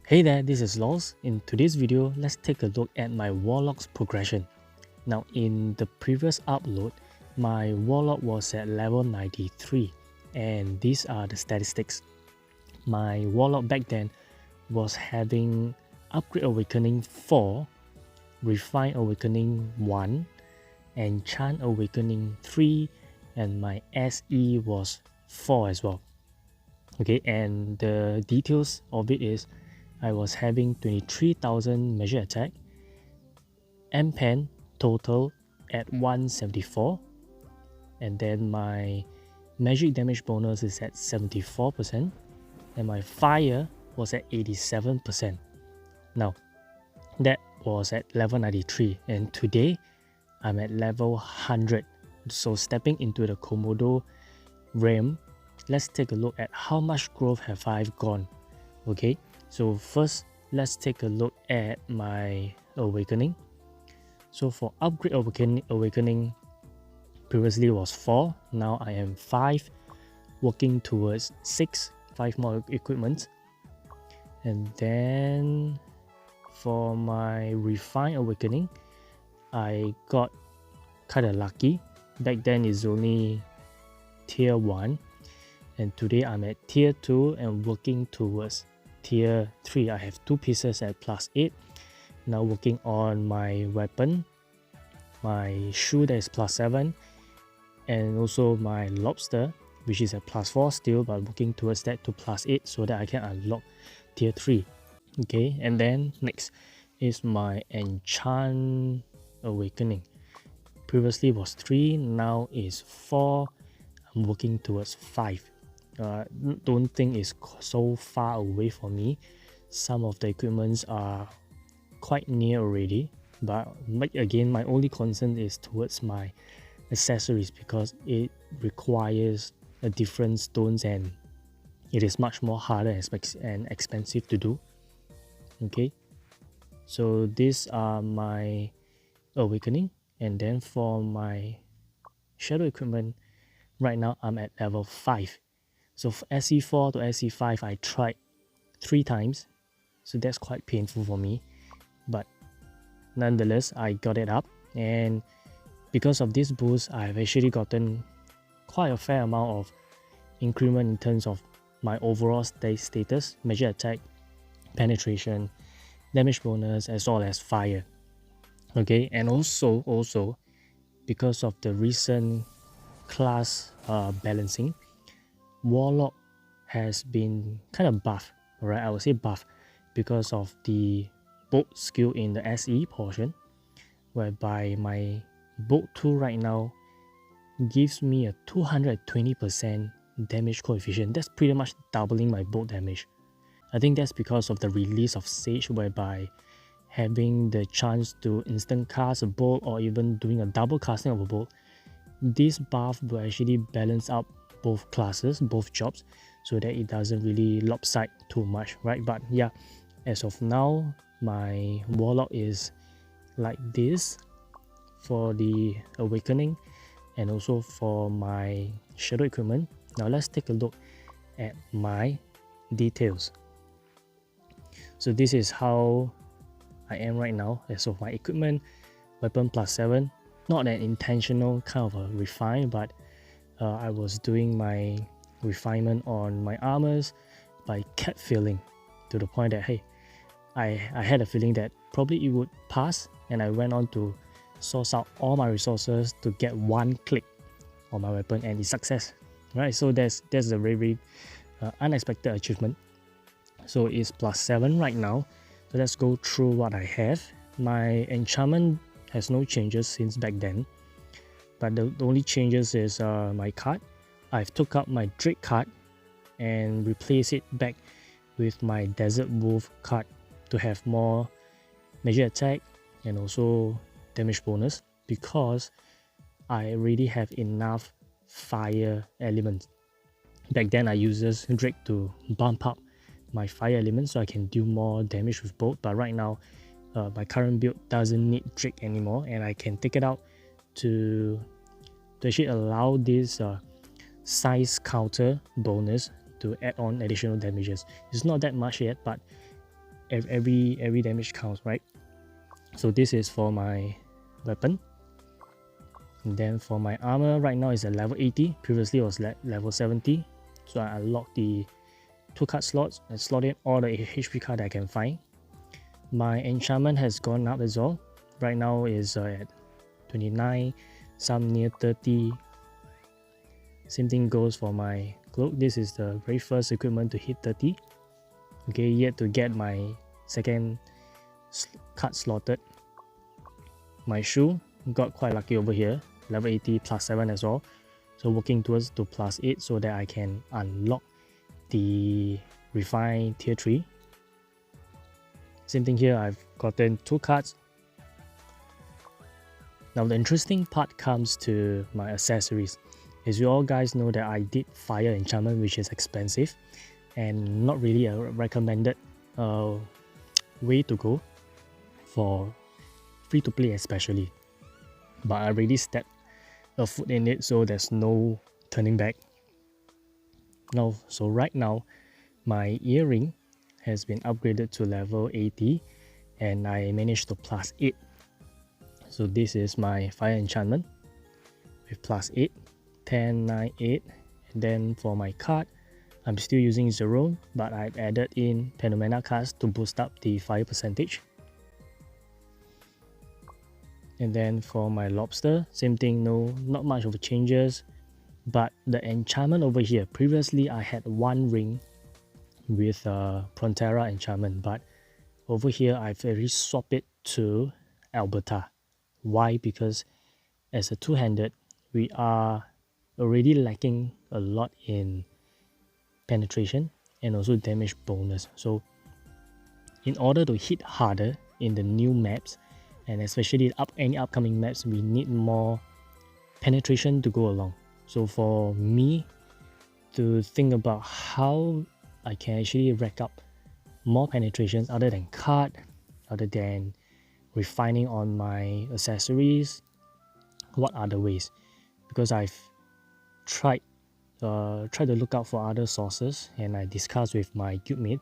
Hey there, this is Lols. In today's video, let's take a look at my Warlock's progression. Now, in the previous upload, my Warlock was at level 93, and these are the statistics. My Warlock back then was having Upgrade Awakening 4, Refine Awakening 1, Enchant Awakening 3, and my SE was 4 as well. Okay, and the details of it is I was having 23,000 measure attack, F.mpen total at 174, and then my magic damage bonus is at 74%, and my fire was at 87%. Now, that was at level 93, and today I'm at level 100. So stepping into the Komodo realm, let's take a look at how much growth have I gone. Okay, so first let's take a look at my awakening. So for upgrade awakening previously was 4, now I am 5, working towards 6, 5 more equipment. And then for my refine awakening, I got kind of lucky. Back then is only tier 1, and today I'm at tier 2 and working towards tier 3. I have 2 pieces at +8. Now working on my weapon, my shoe that is +7, and also my lobster, which is at +4 still, but working towards that to +8 so that I can unlock tier 3. Okay, and then next is my enchant awakening. Previously was 3, now is 4. I'm working towards 5. Don't think it's so far away from me. Some of the equipments are quite near already, but again, my only concern is towards my accessories because it requires a different stones and it is much more harder and expensive to do. Okay, so these are my awakening, and then for my shadow equipment, right now I'm at level 5. So SE4 to SE5 I tried 3 times, so that's quite painful for me, but nonetheless I got it up, and because of this boost I've actually gotten quite a fair amount of increment in terms of my overall status, measure attack, penetration, damage bonus, as well as fire. Okay, and also because of the recent class balancing, Warlock has been kind of buff, right? I would say buff because of the bolt skill in the SE portion, whereby my bolt 2 right now gives me a 220% damage coefficient. That's pretty much doubling my bolt damage. I think that's because of the release of Sage, whereby having the chance to instant cast a bolt or even doing a double casting of a bolt, this buff will actually balance out both classes, both jobs, so that it doesn't really lopside too much, right? But yeah, as of now, my Warlock is like this for the awakening and also for my shadow equipment. Now let's take a look at my details. So this is how I am right now as of my equipment. Weapon +7, not an intentional kind of a refine, but I was doing my refinement on my armors, but I kept failing to the point that, hey, I had a feeling that probably it would pass, and I went on to source out all my resources to get 1 click on my weapon, and it's success, right? So that's a very unexpected achievement. So it's +7 right now. So let's go through what I have. My enchantment has no changes since back then, but the only changes is my card. I've took up my Drake card and replaced it back with my Desert Wolf card to have more measure attack and also damage bonus, because I already have enough fire elements. Back then I used Drake to bump up my fire element so I can do more damage with both, but right now my current build doesn't need Drake anymore, and I can take it out to actually allow this size counter bonus to add on additional damages. It's not that much yet, but every damage counts, right? So this is for my weapon. And then for my armor, right now is at level 80. Previously it was level 70. So I unlocked the 2 card slots and slot in all the HP card I can find. My enchantment has gone up as well. Right now is at 29, some near 30. Same thing goes for my cloak. This is the very first equipment to hit 30. Okay, yet to get my second card slotted. My shoe got quite lucky over here, level 80 plus 7 as well. So working towards to plus 8 so that I can unlock the refined tier 3. Same thing here, I've gotten 2 cards. Now the interesting part comes to my accessories. As you all guys know that I did fire enchantment, which is expensive and not really a recommended way to go for free to play especially. But I already stepped a foot in it, so there's no turning back. Now, so right now, my earring has been upgraded to level 80 and I managed to plus 8. So this is my fire enchantment with plus 8, 10, 9, 8. And then for my card, I'm still using Zero, but I've added in Phenomena cards to boost up the fire percentage. And then for my lobster, same thing, not much of changes. But the enchantment over here, previously I had 1 ring with Prontera enchantment, but over here I've already swapped it to Alberta. Why? Because as a two-handed, we are already lacking a lot in penetration and also damage bonus. So in order to hit harder in the new maps, and especially any upcoming maps, we need more penetration to go along. So for me to think about how I can actually rack up more penetrations other than card, other than refining on my accessories, what other ways? Because I've tried to look out for other sources and I discussed with my guildmate.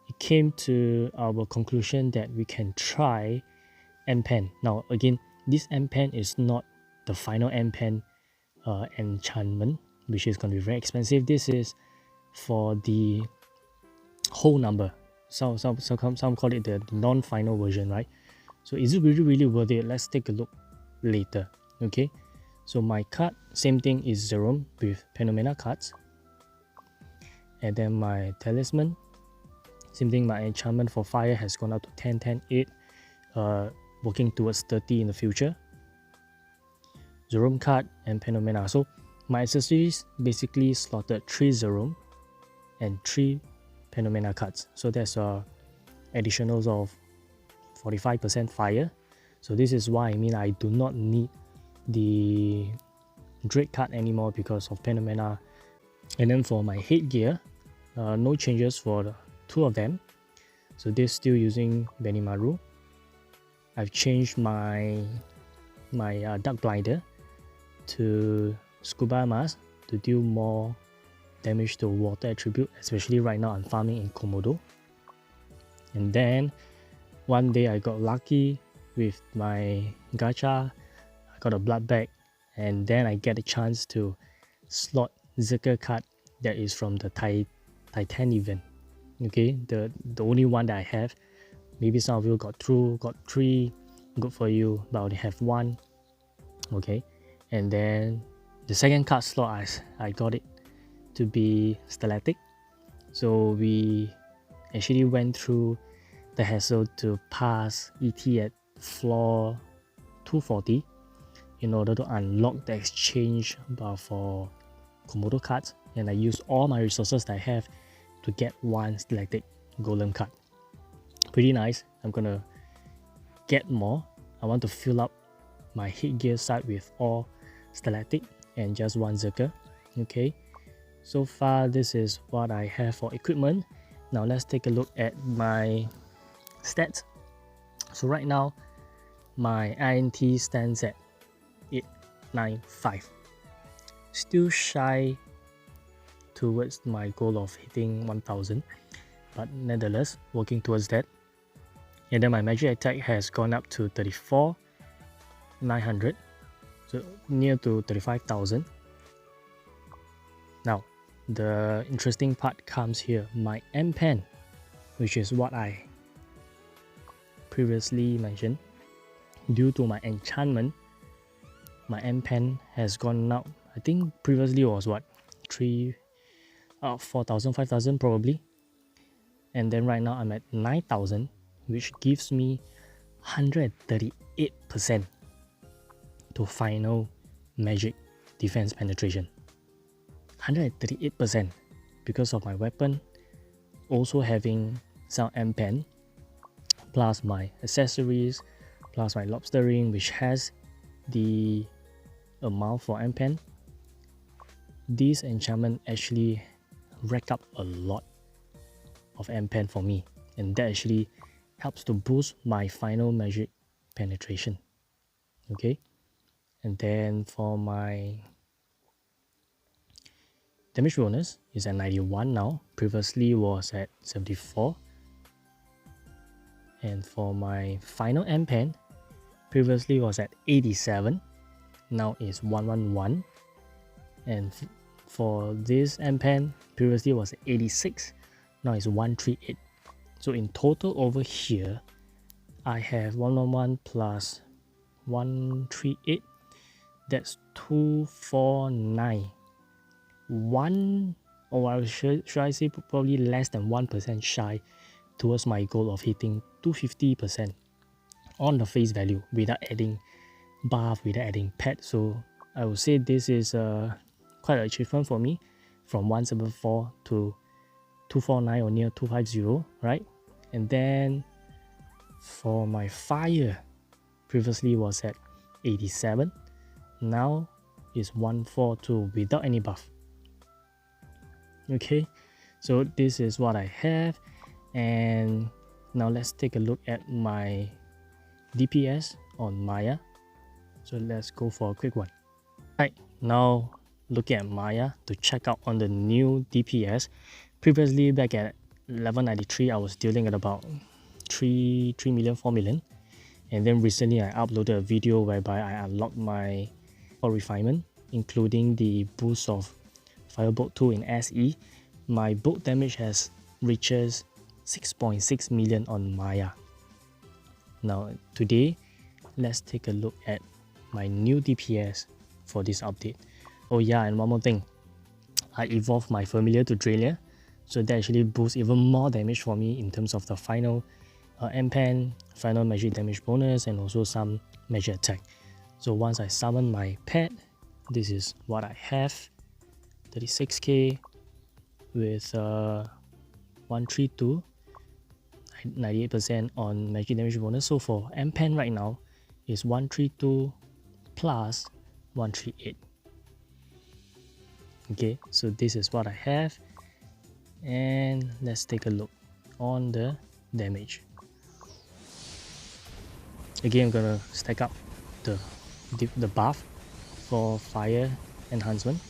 It came to our conclusion that we can try F.mpen. Now again, this F.mpen is not the final F.mpen enchantment, which is going to be very expensive. This is for the whole number. Some call it the non-final version, right? So is it really worth it? Let's take a look later. Okay, so my card, same thing, is Zero with Phenomena cards. And then my talisman, same thing, my enchantment for fire has gone up to 10, 10, 8, working towards 30 in the future. Zero card and Phenomena. So my accessories basically slotted 3 Zero and 3 Phenomena cards. So there's additionals of 45% fire. So this is why I do not need the Drake card anymore because of Phenomena. And then for my headgear, no changes for the 2 of them. So this still using Benimaru. I've changed my Dark Glider to Scuba Mask to deal more damage to water attribute, especially right now I'm farming in Komodo. And then one day I got lucky with my gacha, I got a blood bag, and then I get a chance to slot Zerker card that is from the Titan event. Okay, the only one that I have. Maybe some of you got 3, good for you, but I only have 1. Okay, and then the second card slot I got it to be Stalactic. So we actually went through the hassle to pass ET at floor 240 in order to unlock the exchange for Komodo cards, and I used all my resources that I have to get 1 Stalactic Golem card. Pretty nice. I'm gonna get more. I want to fill up my headgear side with all Stalactic and just 1 Zerker. Okay, so far this is what I have for equipment. Now let's take a look at my stats. So right now my INT stands at 895, still shy towards my goal of hitting 1000, but nevertheless, working towards that. And then my magic attack has gone up to 34,900, so near to 35,000. Now, the interesting part comes here. My F.mpen, which is what I previously mentioned, due to my enchantment, my F.mpen has gone up. I think previously it was what, 4,000, 5,000 probably, and then right now I'm at 9,000, which gives me 138% to final magic defense penetration. 138% because of my weapon also having some F.mpen, plus my accessories, plus my lobster ring, which has the amount for F.mpen. This enchantment actually rack up a lot of F.mpen for me, and that actually helps to boost my final magic penetration. Okay, and then for my damage bonus is at 91 now, previously was at 74. And for my final F.mpen, previously was at 87, now is 111. And for this F.mpen, previously was 86, now is 138. So in total over here, I have 111 plus 138, that's 249. Should I say probably less than 1% shy towards my goal of hitting 250% on the face value without adding buff, without adding pet. So I would say this is quite an achievement for me, from 174 to 249 or near 250, right? And then for my fire, previously was at 87, now is 142 without any buff. Okay, so this is what I have, and now let's take a look at my DPS on Maya. So let's go for a quick one. Right, now looking at Maya to check out on the new DPS. Previously back at level 93, I was dealing at about 3 million, 4 million. And then recently I uploaded a video whereby I unlocked my refinement, including the boost of Firebolt 2 in SE. My bolt damage has reaches 6.6 million on Maya. Now today, let's take a look at my new DPS for this update. Oh yeah, and one more thing, I evolved my familiar to Dralia, so that actually boosts even more damage for me in terms of the final F.mpen, final magic damage bonus, and also some magic attack. So once I summon my pet, this is what I have. 36k with 132, 98% on magic damage bonus. So for F.mpen right now is 132 plus 138. Okay, so this is what I have, and let's take a look on the damage. Again, I'm gonna stack up the buff for fire enhancement.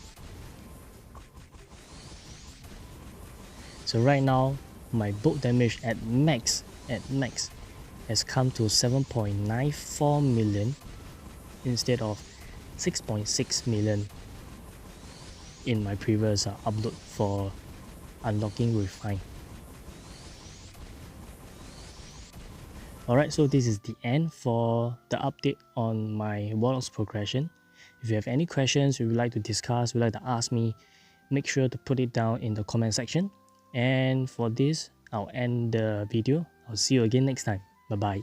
So right now my bolt damage at max has come to 7.94 million instead of 6.6 million in my previous upload for unlocking refine. Alright, so this is the end for the update on my Warlock's progression. If you have any questions you would like to discuss, would like to ask me, make sure to put it down in the comment section. And for this, I'll end the video. I'll see you again next time. Bye bye.